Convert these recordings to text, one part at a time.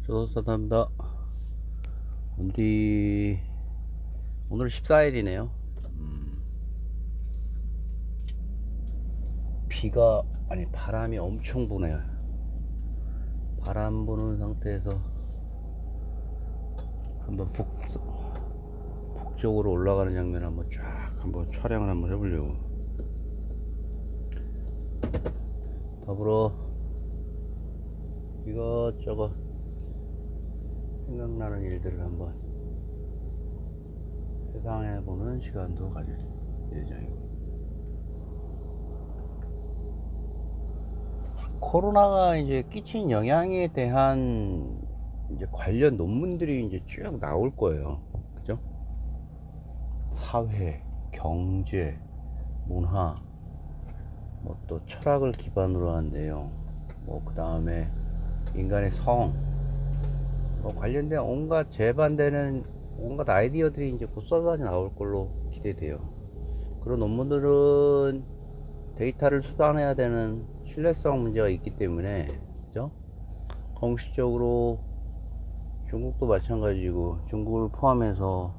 조선사담다. 어디 오늘 14일이네요. 비가 아니 바람이 엄청 부네요. 바람 부는 상태에서 한번 북쪽으로 올라가는 장면 한번 쫙 한번 촬영을 한번 해보려고. 더불어 이것저것 생각나는 일들을 한번 회상해보는 시간도 가질 예정이고. 코로나가 이제 끼친 영향에 대한 이제 관련 논문들이 이제 쭉 나올 거예요. 그죠? 사회, 경제, 문화, 뭐 또 철학을 기반으로 한 내용, 뭐 그 다음에 인간의 성, 뭐 관련된 온갖 재반되는 온갖 아이디어들이 이제 곧 쏟아져 나올 걸로 기대돼요. 그런 논문들은 데이터를 수단해야 되는 신뢰성 문제가 있기 때문에, 그죠? 공식적으로 중국도 마찬가지고, 중국을 포함해서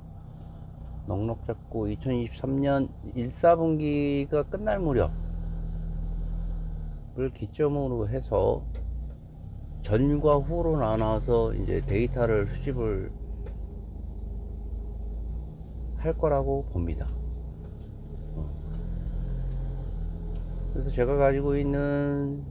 넉넉 잡고 2023년 1사분기가 끝날 무렵을 기점으로 해서 전과 후로 나눠서 이제 데이터를 수집을 할 거라고 봅니다. 그래서 제가 가지고 있는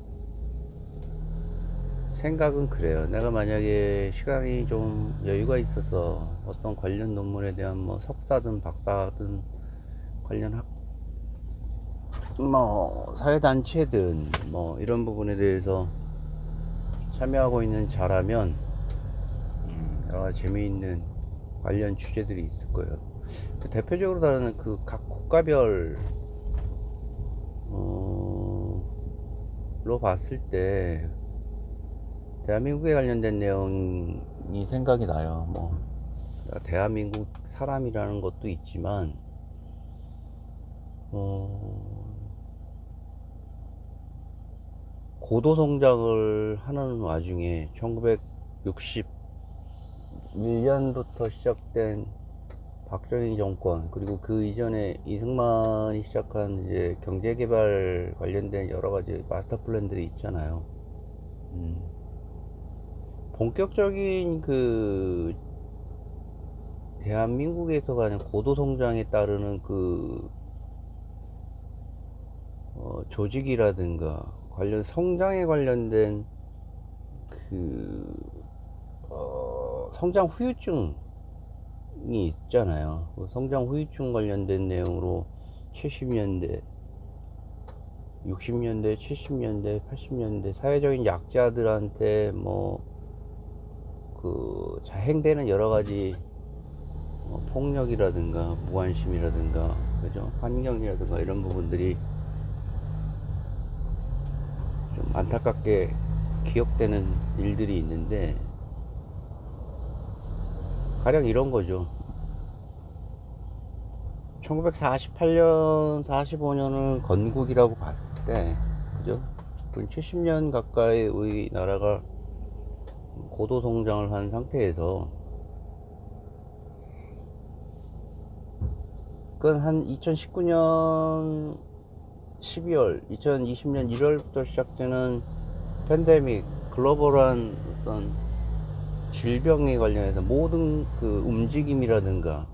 생각은 그래요. 내가 만약에 시간이 좀 여유가 있어서 어떤 관련 논문에 대한 뭐 석사든 박사든 관련 사회단체든 뭐 이런 부분에 대해서 참여하고 있는 자라면 여러 가지 재미있는 관련 주제들이 있을 거예요. 대표적으로 다른 그 각 국가별 로 봤을 때 대한민국에 관련된 내용이 생각이 나요. 뭐 대한민국 사람이라는 것도 있지만 고도 성장을 하는 와중에 1961년부터 시작된 박정희 정권, 그리고 그 이전에 이승만이 시작한 이제 경제개발 관련된 여러가지 마스터 플랜들이 있잖아요. 본격적인 그 대한민국에서 가는 고도 성장에 따르는 그 조직이라든가 관련 성장에 관련된 그 성장 후유증이 있잖아요. 그 성장 후유증 관련된 내용으로 70년대, 60년대, 70년대, 80년대 사회적인 약자들한테 그 자행되는 여러 가지 폭력이라든가 무관심이라든가, 그죠? 환경이라든가 이런 부분들이 좀 안타깝게 기억되는 일들이 있는데, 가령 이런 거죠. 1948년, 45년을 건국이라고 봤을 때, 그죠? 70년 가까이 나라가 고도 성장을 한 상태에서, 그건 한 2019년 12월, 2020년 1월부터 시작되는 팬데믹, 글로벌한 어떤 질병에 관련해서 모든 그 움직임이라든가,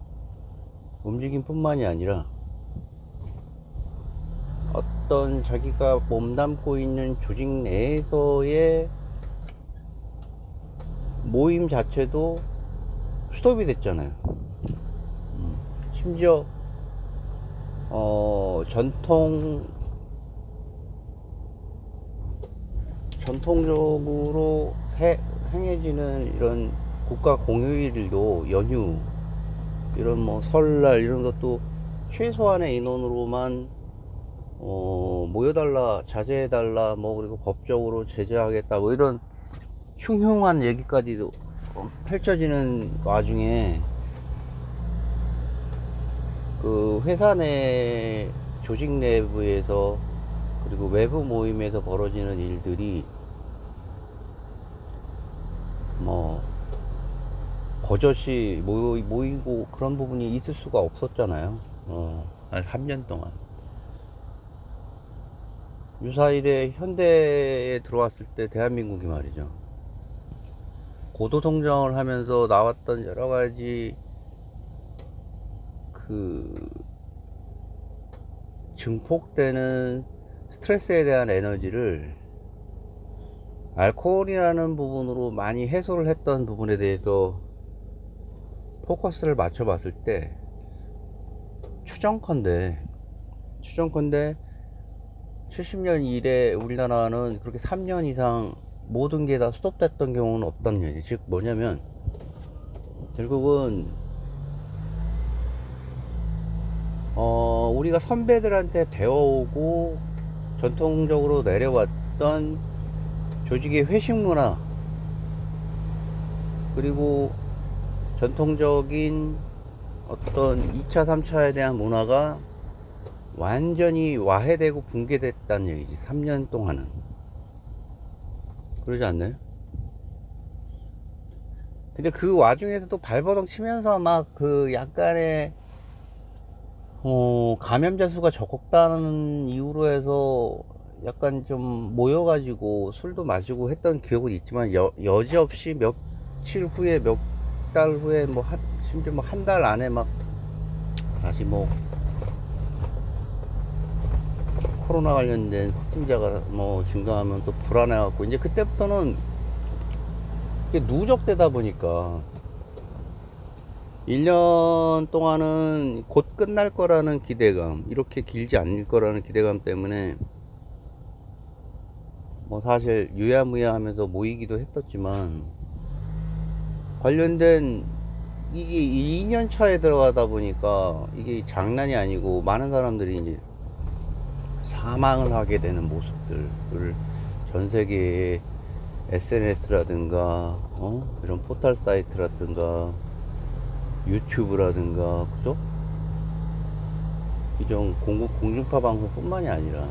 움직임뿐만이 아니라 어떤 자기가 몸담고 있는 조직 내에서의 모임 자체도 스톱이 됐잖아요. 심지어 전통적으로 행해지는 이런 국가 공휴일도 연휴, 이런 뭐 설날 이런 것도 최소한의 인원으로만 모여달라, 자제해달라, 뭐 그리고 법적으로 제재하겠다, 뭐 이런 흉흉한 얘기까지도 펼쳐지는 와중에, 그 회사 내 조직 내부에서 그리고 외부 모임에서 벌어지는 일들이 뭐 버젓이 모이고 그런 부분이 있을 수가 없었잖아요. 한 3년 동안. 유사일에 현대에 들어왔을 때 대한민국이 말이죠. 고도 성장을 하면서 나왔던 여러 가지 그 증폭되는 스트레스에 대한 에너지를 알코올이라는 부분으로 많이 해소를 했던 부분에 대해서 포커스를 맞춰 봤을 때 추정컨대 70년 이래 우리나라는 그렇게 3년 이상 모든 게 다 스톱됐던 경우는 없다는 얘기. 즉 뭐냐면 결국은 우리가 선배들한테 배워오고 전통적으로 내려왔던 조직의 회식 문화, 그리고 전통적인 어떤 2차 3차에 대한 문화가 완전히 와해되고 붕괴됐다는 얘기지. 3년 동안은. 그러지 않나요? 근데 그 와중에서도 발버둥 치면서 막 그 약간의 감염자 수가 적다는 이유로 해서 약간 좀 모여가지고 술도 마시고 했던 기억은 있지만 여지없이 며칠 후에 몇 달 후에 뭐 심지어 뭐 한 달 안에 막 다시 뭐 코로나 관련된 확진자가 뭐 증가하면 또 불안해갖고 이제 그때부터는 이게 누적되다 보니까 1년 동안은 곧 끝날 거라는 기대감, 이렇게 길지 않을 거라는 기대감 때문에 뭐 사실 유야무야 하면서 모이기도 했었지만 관련된 이게 2년 차에 들어가다 보니까 이게 장난이 아니고 많은 사람들이 이제 사망을 하게 되는 모습들을 전 세계의 SNS라든가 이런 포털 사이트라든가 유튜브라든가 그죠? 이런 공중파 방송뿐만이 아니라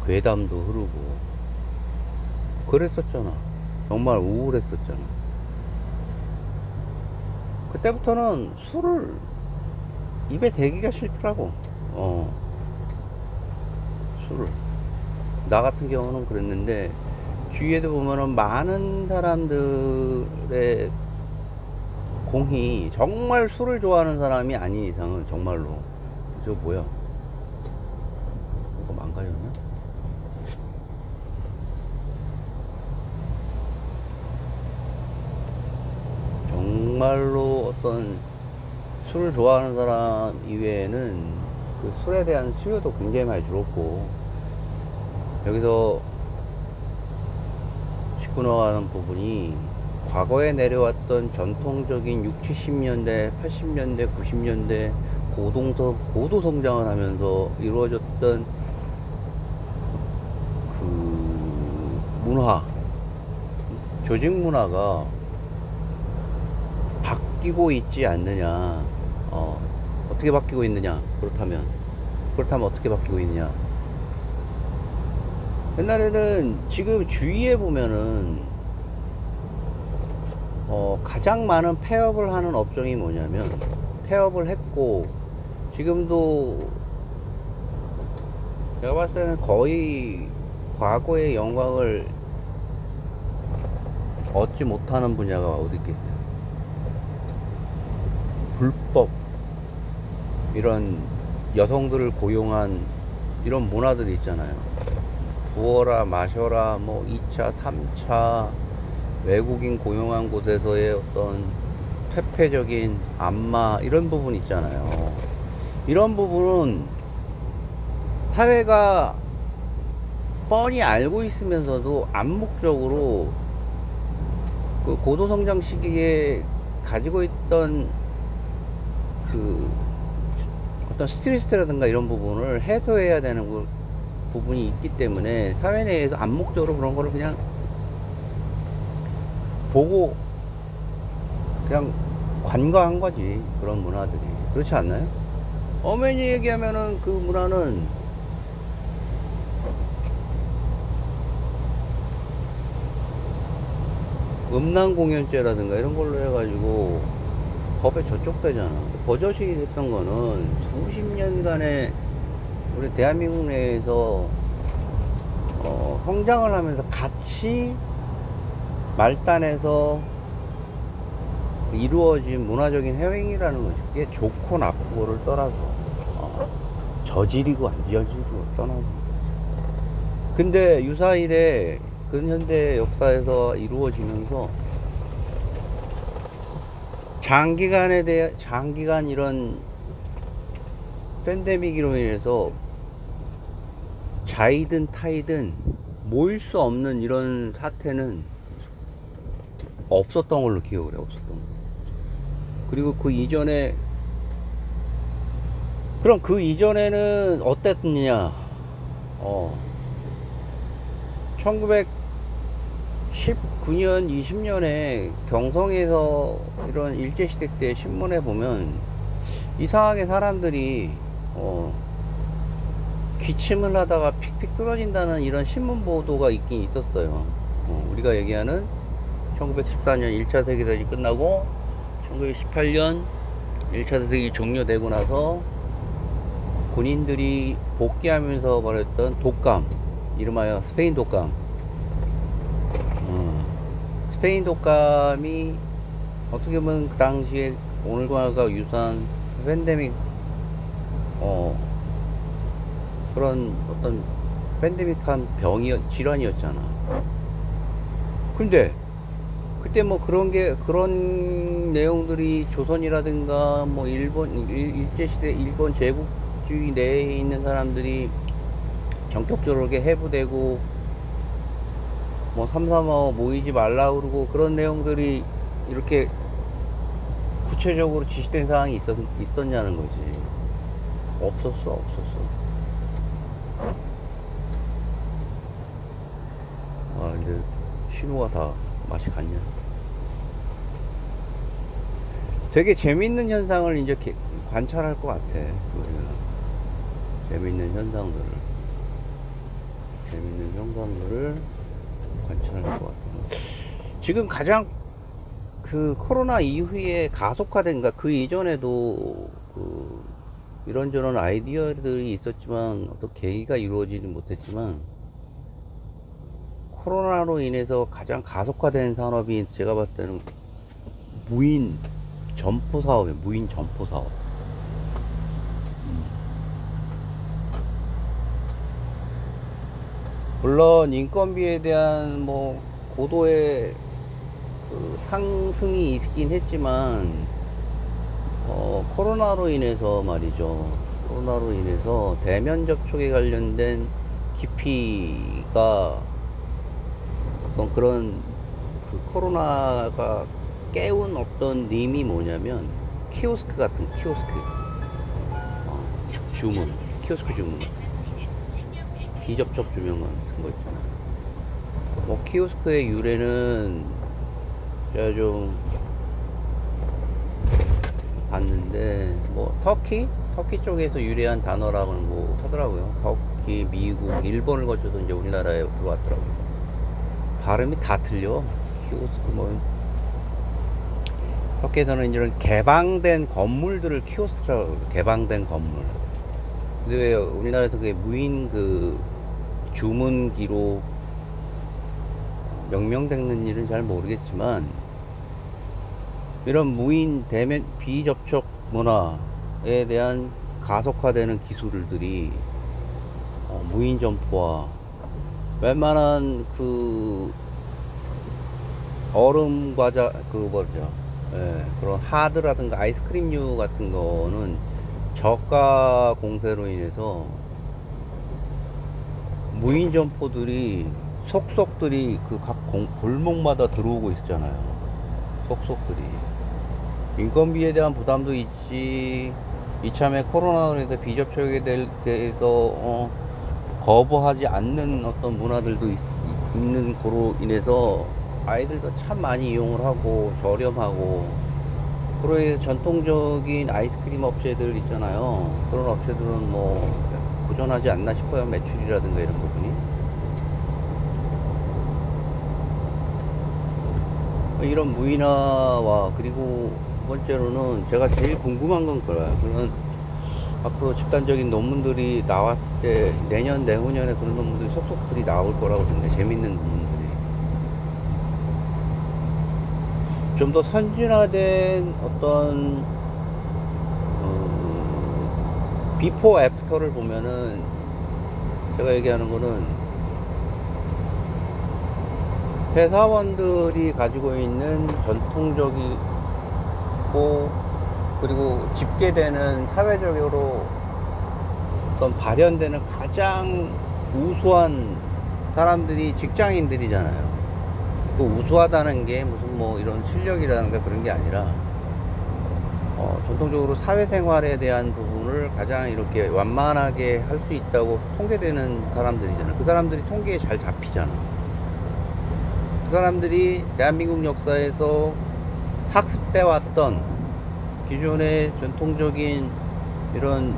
괴담도 흐르고 그랬었잖아. 정말 우울했었잖아. 그때부터는 술을 입에 대기가 싫더라고. 술을. 나 같은 경우는 그랬는데 주위에도 보면은 많은 사람들의 공이 정말 술을 좋아하는 사람이 아닌 이상은 정말로 저 뭐야 이거 망가졌나? 정말로 어떤 술을 좋아하는 사람 이외에는 그 술에 대한 수요도 굉장히 많이 줄었고, 여기서 짚고 나가는 부분이 과거에 내려왔던 전통적인 6, 70년대, 80년대, 90년대 고도 성장을 하면서 이루어졌던 그 문화, 조직 문화가 바뀌고 있지 않느냐. 어떻게 바뀌고 있느냐. 그렇다면 어떻게 바뀌고 있느냐. 옛날에는 지금 주위에 보면은 가장 많은 폐업을 하는 업종이 뭐냐면, 폐업을 했고 지금도 제가 봤을 때는 거의 과거의 영광을 얻지 못하는 분야가 어디 있겠어요. 불법 이런 여성들을 고용한 이런 문화들이 있잖아요. 부어라 마셔라 뭐 2차 3차 외국인 고용한 곳에서의 어떤 퇴폐적인 안마, 이런 부분 있잖아요. 이런 부분은 사회가 뻔히 알고 있으면서도 암묵적으로 그 고도성장 시기에 가지고 있던 그 어떤 스트레스라든가 이런 부분을 해소해야 되는 부분이 있기 때문에 사회 내에서 암묵적으로 그런 거를 그냥 보고 그냥 관과한 거지. 그런 문화들이 그렇지 않나요? 엄연히 얘기하면은 그 문화는 음란 공연죄라든가 이런 걸로 해가지고 법에 저촉되잖아. 버젓이 됐던 거는 수십 년간의 우리 대한민국 내에서 성장을 하면서 같이 말단에서 이루어진 문화적인 행위라는 것이, 그게 좋고 나쁘고를 떠나서 저지르고 안 저지르고 떠나서, 근데 유사일에 근현대 역사에서 이루어지면서 장기간 이런 팬데믹으로 인해서 자이든 타이든 모일 수 없는 이런 사태는 없었던 걸로 기억을 해. 없었던 거. 그리고 그럼 그 이전에는 어땠느냐? 1919년 20년에 경성에서 이런 일제시대 때 신문에 보면 이상하게 사람들이 기침을 하다가 픽픽 쓰러진다는 이런 신문 보도가 있긴 있었어요. 우리가 얘기하는 1914년 1차 세계대전이 끝나고 1918년 1차 세계대전이 종료되고 나서 군인들이 복귀하면서 벌였던 독감, 이름하여 스페인 독감. 스페인 독감이 어떻게 보면 그 당시에 오늘과 유사한 팬데믹, 그런 어떤 팬데믹한 질환이었잖아. 근데 그때 뭐 그런 내용들이 조선이라든가 뭐 일제시대 일본 제국주의 내에 있는 사람들이 전격적으로 해부되고 뭐 3.3어 모이지 말라 그러고 그런 내용들이 이렇게 구체적으로 지시된 사항이 있었냐는 거지. 없었어. 근데 신호가 다 맛이 갔냐. 되게 재밌는 현상을 이제 관찰할 것 같아. 우리가 재밌는 현상들을 관찰할 것 같아. 지금 가장 그 코로나 이후에 가속화된가, 그 이전에도 이런저런 아이디어들이 있었지만 어떤 계기가 이루어지지 못했지만, 코로나로 인해서 가장 가속화된 산업이 제가 봤을 때는 무인 점포 사업이에요. 무인 점포 사업. 물론 인건비에 대한 뭐 고도의 그 상승이 있긴 했지만, 코로나로 인해서 말이죠. 코로나로 인해서 대면 접촉에 관련된 기피가, 어떤 그런 그 코로나가 깨운 어떤 님이 뭐냐면 키오스크 같은 키오스크 주문, 비접촉 주문 같은 거 있잖아요. 뭐 키오스크의 유래는 제가 좀 봤는데, 뭐 터키 쪽에서 유래한 단어라고 뭐 하더라고요. 터키, 미국, 일본을 거쳐서 이제 우리나라에 들어왔더라고요. 발음이 다 틀려. 키오스크 뭐. 터키에서는 이런 개방된 건물들을 키오스크라고 해요. 개방된 건물. 근데 왜 우리나라에서 그게 무인 그 주문기로 명명되는 일은 잘 모르겠지만, 이런 무인 대면 비접촉 문화에 대한 가속화되는 기술들이 무인 점포와 웬만한 그 얼음 과자, 그런 하드라든가 아이스크림류 같은 거는 저가 공세로 인해서 무인 점포들이 속속들이 그 각 골목마다 들어오고 있잖아요. 속속들이 인건비에 대한 부담도 있지, 이참에 코로나로 인해서 비접촉에 대해서 거부하지 않는 어떤 문화들도 있는 거로 인해서 아이들도 참 많이 이용을 하고 저렴하고, 그로 인해서 전통적인 아이스크림 업체들 있잖아요. 그런 업체들은 뭐 부전하지 않나 싶어요. 매출이라든가 이런 부분이. 이런 무인화와, 그리고 두 번째로는 제가 제일 궁금한 건 그거예요. 그런 앞으로 집단적인 논문들이 나왔을 때 내년 내후년에 그런 논문들이 속속들이 나올 거라고 생각해요. 재밌는 논문들이 좀 더 선진화된 어떤 비포 애프터를 보면은, 제가 얘기하는 거는 회사원들이 가지고 있는 전통적이고, 그리고 집계되는 사회적으로 어떤 발현되는 가장 우수한 사람들이 직장인들이잖아요. 그 우수하다는 게 무슨 뭐 이런 실력이라든가 그런 게 아니라, 전통적으로 사회생활에 대한 부분을 가장 이렇게 완만하게 할 수 있다고 통계되는 사람들이잖아. 그 사람들이 통계에 잘 잡히잖아. 그 사람들이 대한민국 역사에서 학습돼 왔던 기존의 전통적인 이런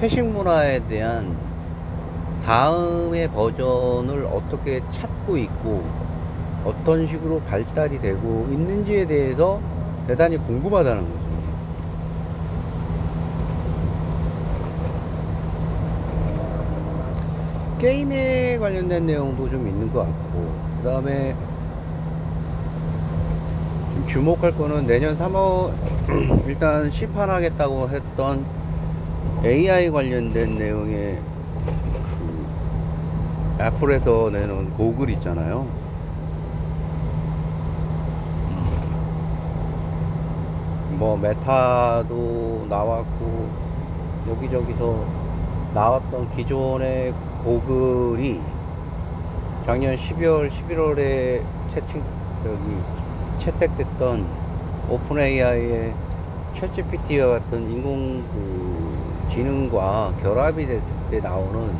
회식 문화에 대한 다음의 버전을 어떻게 찾고 있고 어떤 식으로 발달이 되고 있는지에 대해서 대단히 궁금하다는 거죠. 게임에 관련된 내용도 좀 있는 것 같고, 그 다음에 주목할 거는 내년 3월 일단 시판하겠다고 했던 AI 관련된 내용의 그 애플에서 내놓은 고글 있잖아요. 뭐 메타도 나왔고 여기저기서 나왔던 기존의 고글이 작년 12월 11월에 채택됐던 오픈 AI의 챗GPT와 같은 인공 지능과 결합이 됐을 때 나오는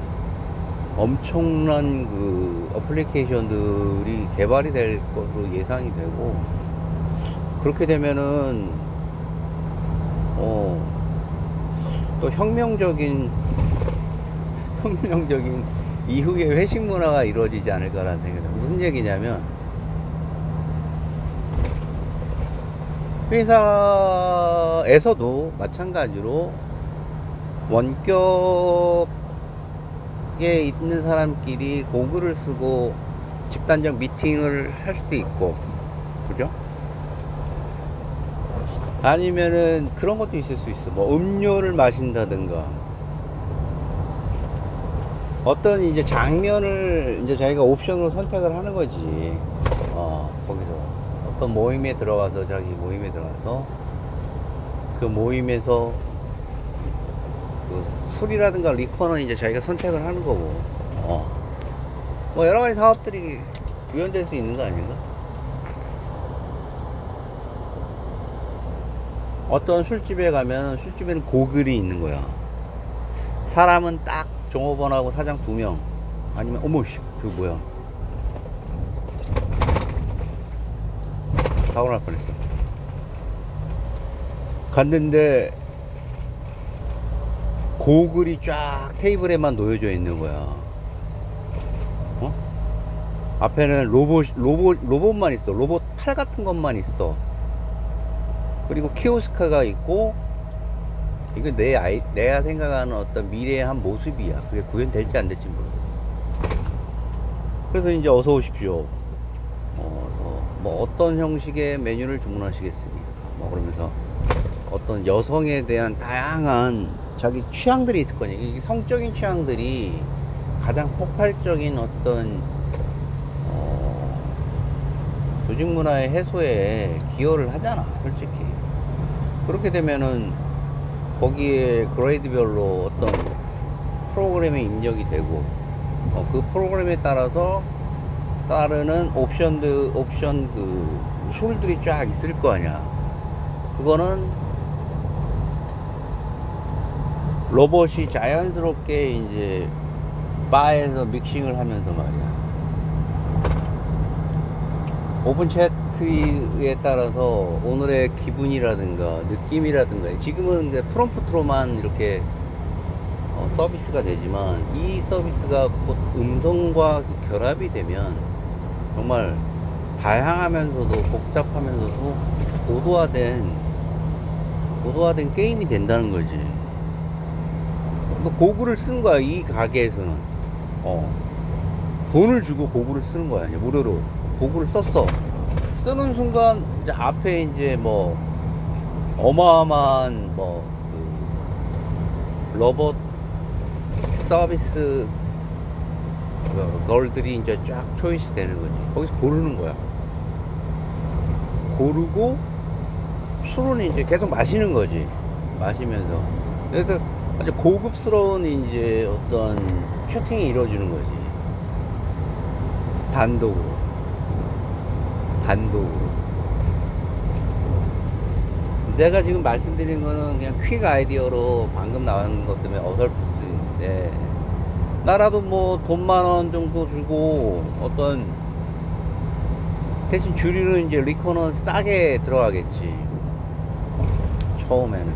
엄청난 그 어플리케이션들이 개발이 될 것으로 예상이 되고, 그렇게 되면은 또 혁명적인 이후의 회식 문화가 이루어지지 않을까라는 생각이 듭니다. 무슨 얘기냐면, 회사에서도 마찬가지로 원격에 있는 사람끼리 고글을 쓰고 집단적 미팅을 할 수도 있고, 그죠? 아니면은 그런 것도 있을 수 있어. 뭐 음료를 마신다든가, 어떤 이제 장면을 이제 자기가 옵션으로 선택을 하는 거지. 거기서 어떤 모임에 들어가서, 자기 모임에 들어가서 그 모임에서 그 술이라든가 리커는 이제 자기가 선택을 하는 거고, 뭐 여러 가지 사업들이 구현될 수 있는 거 아닌가? 어떤 술집에 가면 술집에는 고글이 있는 거야. 사람은 딱 종업원하고 사장 2명, 아니면 어머씨 저거 뭐야, 사고 날 뻔했어. 갔는데 고글이 쫙 테이블에만 놓여져 있는 거야. 앞에는 로봇만 있어. 로봇 팔 같은 것만 있어. 그리고 키오스크가 있고, 이거 내가 생각하는 어떤 미래의 한 모습이야. 그게 구현될지 안 될지 모르겠어. 그래서 이제 어서 오십시오. 그래서 뭐 어떤 형식의 메뉴를 주문하시겠습니까? 뭐 그러면서 어떤 여성에 대한 다양한 자기 취향들이 있을 거냐. 이 성적인 취향들이 가장 폭발적인 어떤 조직 문화의 해소에 기여를 하잖아, 솔직히. 그렇게 되면은 거기에 그레이드별로 어떤 프로그램이 입력이 되고, 그 프로그램에 따라서 따르는 옵션 그 술들이 쫙 있을 거 아니야. 그거는 로봇이 자연스럽게 이제 바에서 믹싱을 하면서 말이야. 오픈 채트에 따라서 오늘의 기분이라든가 느낌이라든가, 지금은 이제 프롬프트로만 이렇게 서비스가 되지만, 이 서비스가 곧 음성과 결합이 되면 정말 다양하면서도 복잡하면서도 고도화된 게임이 된다는 거지. 너 고글을 쓰는 거야, 이 가게에서는. 돈을 주고 고글을 쓰는 거야. 이제 무료로 고글을 썼어. 쓰는 순간 이제 앞에 이제 뭐 어마어마한 뭐 그 로봇 서비스 걸들이 이제 쫙 초이스 되는 거지. 거기서 고르는 거야. 고르고 술은 이제 계속 마시는 거지. 마시면서. 그래서 아주 고급스러운 이제 어떤 채팅이 이루어지는 거지. 단독으로. 내가 지금 말씀드린 거는 그냥 퀵 아이디어로 방금 나온 것 때문에 어설프인데, 나라도 뭐 돈 10,000원 정도 주고 어떤 대신 주류는 이제 리코는 싸게 들어가겠지. 처음에는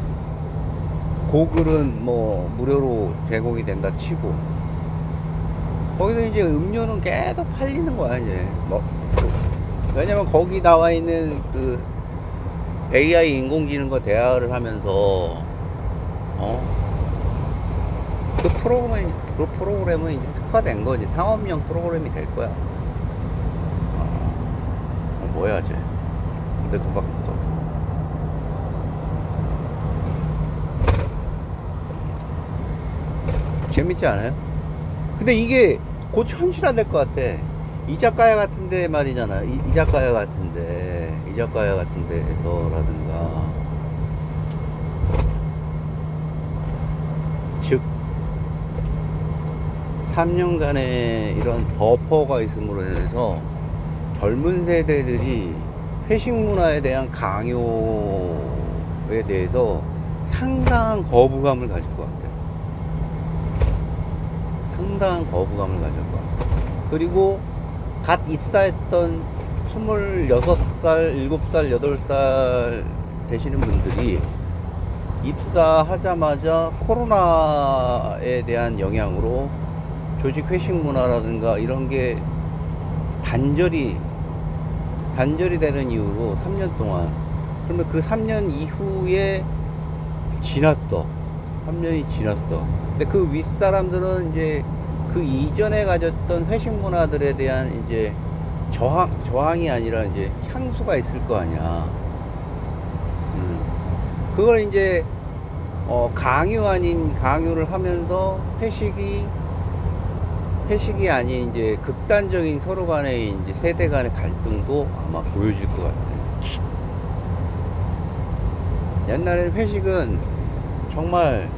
고글은 뭐 무료로 제공이 된다 치고, 거기서 이제 음료는 계속 팔리는 거야 이제. 뭐 왜냐면 거기 나와 있는 그 AI 인공지능과 대화를 하면서 그 프로그램은 이제 특화된 거지. 상업용 프로그램이 될 거야. 뭐야 쟤. 근데 그밖에 없어. 재밌지 않아요? 근데 이게 곧 현실화 될 것 같아. 이자카야 같은데 말이잖아. 이자카야 같은데에서라든가, 즉 3년간의 이런 버퍼가 있음으로 인해서 젊은 세대들이 회식 문화에 대한 강요에 대해서 상당한 거부감을 가질 것 같아요. 그리고 갓 입사했던 26살, 7살, 8살 되시는 분들이 입사하자마자 코로나에 대한 영향으로 조직 회식 문화라든가 이런 게 단절이 되는 이유로 3년 동안, 그러면 그 3년 이후에 3년이 지났어. 근데 그 윗사람들은 이제 그 이전에 가졌던 회식 문화들에 대한 이제 저항이 아니라 이제 향수가 있을 거 아니야. 그걸 이제 강요 아닌 강요를 하면서 회식이 아닌 이제 극단적인 서로 간의 이제 세대 간의 갈등도 아마 보여질 것 같아요. 옛날에는 회식은 정말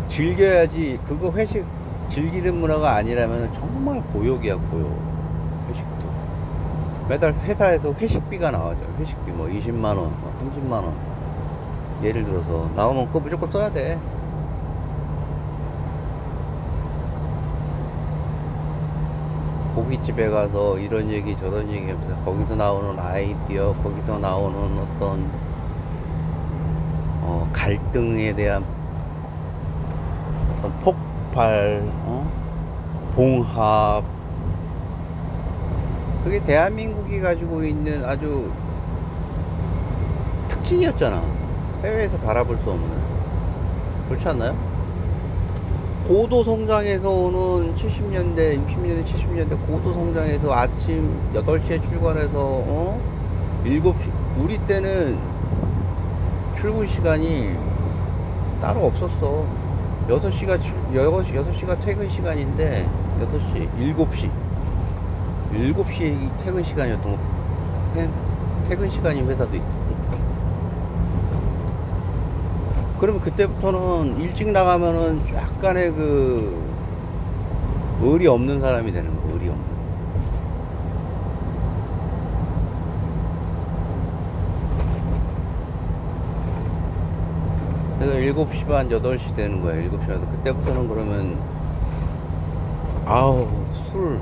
즐겨야지, 그거 회식 즐기는 문화가 아니라면 정말 고욕이야, 고욕. 회식도 매달 회사에서 회식비가 나와죠. 회식비 뭐 20만원, 30만원 예를 들어서 나오면 그거 무조건 써야 돼. 고깃집에 가서 이런 얘기 저런 얘기 하면서 거기서 나오는 아이디어, 거기서 나오는 어떤 갈등에 대한 어떤 폭발, 봉합, 그게 대한민국이 가지고 있는 아주 특징이었잖아. 해외에서 바라볼 수 없는. 그렇지 않나요? 고도 성장에서 오는 70년대, 60년대, 70년대 고도 성장에서 아침 8시에 출근해서 7시, 우리 때는 출근 시간이 따로 없었어. 6시가 퇴근 시간인데 7시에 퇴근 시간이었던 거. 퇴근 시간이 회사도 있고. 그러면 그때부터는 일찍 나가면은 약간의 그 의리 없는 사람이 되는 거. 의리 없는. 그래서 7시 반, 8시 되는 거야. 7시 반. 그때부터는 그러면 술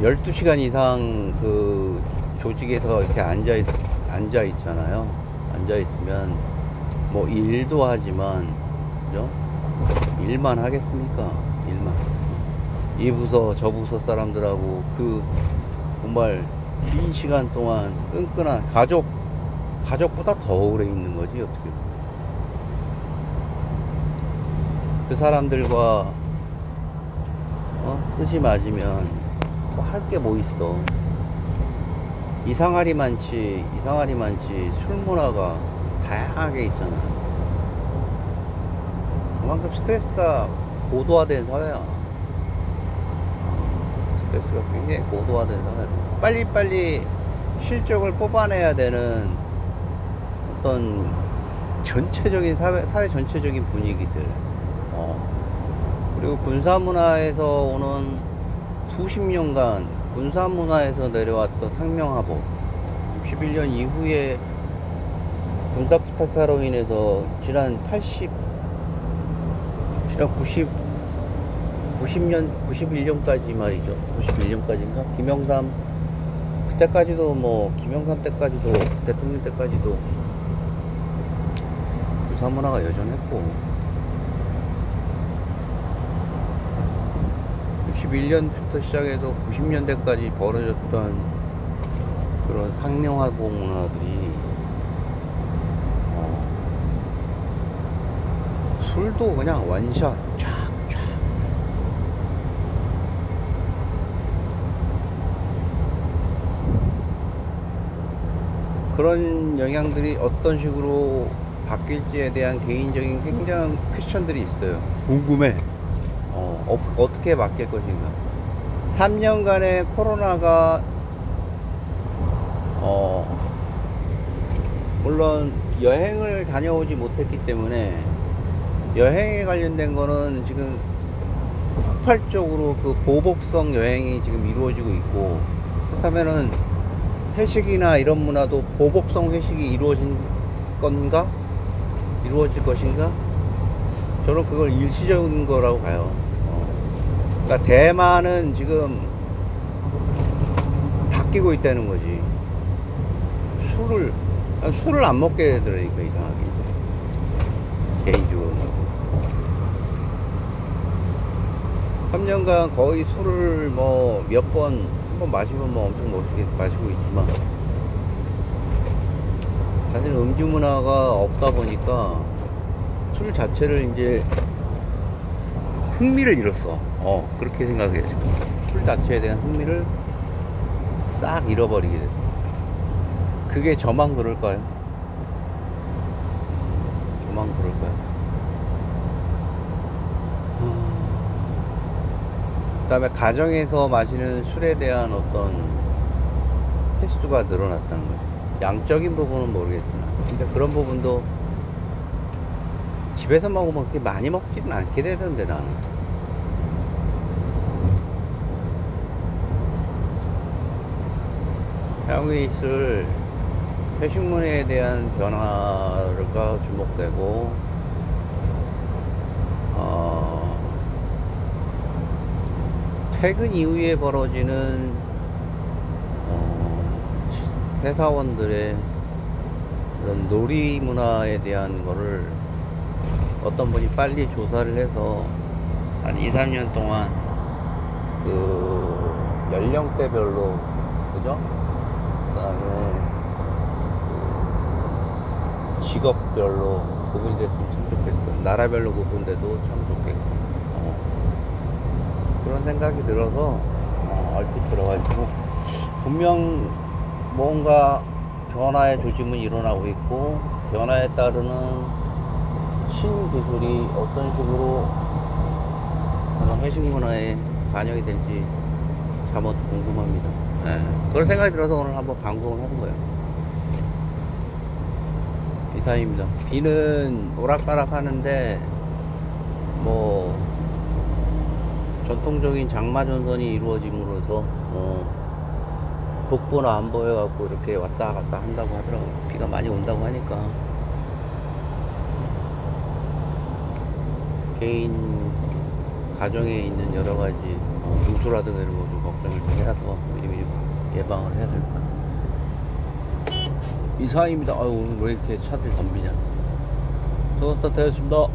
12시간 이상 그 조직에서 이렇게 앉아 있잖아요. 앉아 있으면 뭐 일도 하지만, 그죠? 일만 하겠습니까? 일만. 이 부서 저 부서 사람들하고 그 정말 긴 시간 동안 끈끈한 가족보다 더 오래 있는 거지 어떻게. 그 사람들과 뜻이 맞으면 뭐 할 게 뭐 있어. 이상하리 많지 술 문화가 다양하게 있잖아. 그만큼 스트레스가 고도화된 사회야. 스트레스가 굉장히 고도화된 사회. 빨리빨리 실적을 뽑아내야 되는 어떤 전체적인 사회 전체적인 분위기들. 그리고 군사문화에서 오는 수십 년간 군사문화에서 내려왔던 상명하복, 61년 이후에 군사부탁타로 인해서 지난 91년까지 말이죠. 91년까지인가? 김영삼, 그때까지도 김영삼 때까지도, 대통령 때까지도 군사문화가 여전했고, 61년부터 시작해서 90년대까지 벌어졌던 그런 상명하복 문화들이, 술도 그냥 원샷 쫙쫙. 그런 영향들이 어떤 식으로 바뀔지에 대한 개인적인 굉장한 퀘스천들이 있어요. 궁금해. 어떻게 바뀔 것인가. 3년간의 코로나가 물론 여행을 다녀오지 못했기 때문에 여행에 관련된 거는 지금 폭발적으로 그 보복성 여행이 지금 이루어지고 있고, 그렇다면은 회식이나 이런 문화도 보복성 회식이 이루어질 것인가? 저는 그걸 일시적인 거라고 봐요. 그러니까 대만은 지금 바뀌고 있다는 거지. 술을 안 먹게 되더라니까, 이상하게 이제. 개인적으로 3년간 거의 술을 한 번 마시면 엄청 멋있게 마시고 있지만, 사실 음주 문화가 없다 보니까 술 자체를 이제 흥미를 잃었어. 그렇게 생각해요. 지금 술 자체에 대한 흥미를 싹 잃어버리게 됐다. 그게 저만 그럴까요? 그 다음에 가정에서 마시는 술에 대한 어떤 횟수가 늘어났다는 거죠. 양적인 부분은 모르겠지만, 근데 그런 부분도 집에서 먹으면 그렇게 많이 먹지는 않게 되던데, 나는. 향후에 있을 회식문화에 대한 변화가 주목되고, 퇴근 이후에 벌어지는 회사원들의 그런 놀이 문화에 대한 거를 어떤 분이 빨리 조사를 해서 한 2, 3년 동안 그 연령대별로, 그죠? 그 다음에 직업별로 구분됐으면 참 좋겠어요. 나라별로 구분돼도 참 좋겠고. 그런 생각이 들어서 얼핏 들어가지고, 분명 뭔가 변화의 조짐은 일어나고 있고, 변화에 따르는 신기술이 어떤 식으로 그런 회식 문화에 반영이 될지 참으로 궁금합니다. 그런 생각이 들어서 오늘 한번 방송을 하는 거예요. 이상입니다. 비는 오락가락 하는데 전통적인 장마 전선이 이루어짐으로써 북부는 안 보여갖고 이렇게 왔다 갔다 한다고 하더라고요. 비가 많이 온다고 하니까 개인 가정에 있는 여러 가지 누수라든가 이런 거 좀 걱정을 좀 해서 미리미리 예방을 해야 될 것 같아요. 이상입니다. 오늘 왜 이렇게 차들 덤비냐. 저스타트였습니다.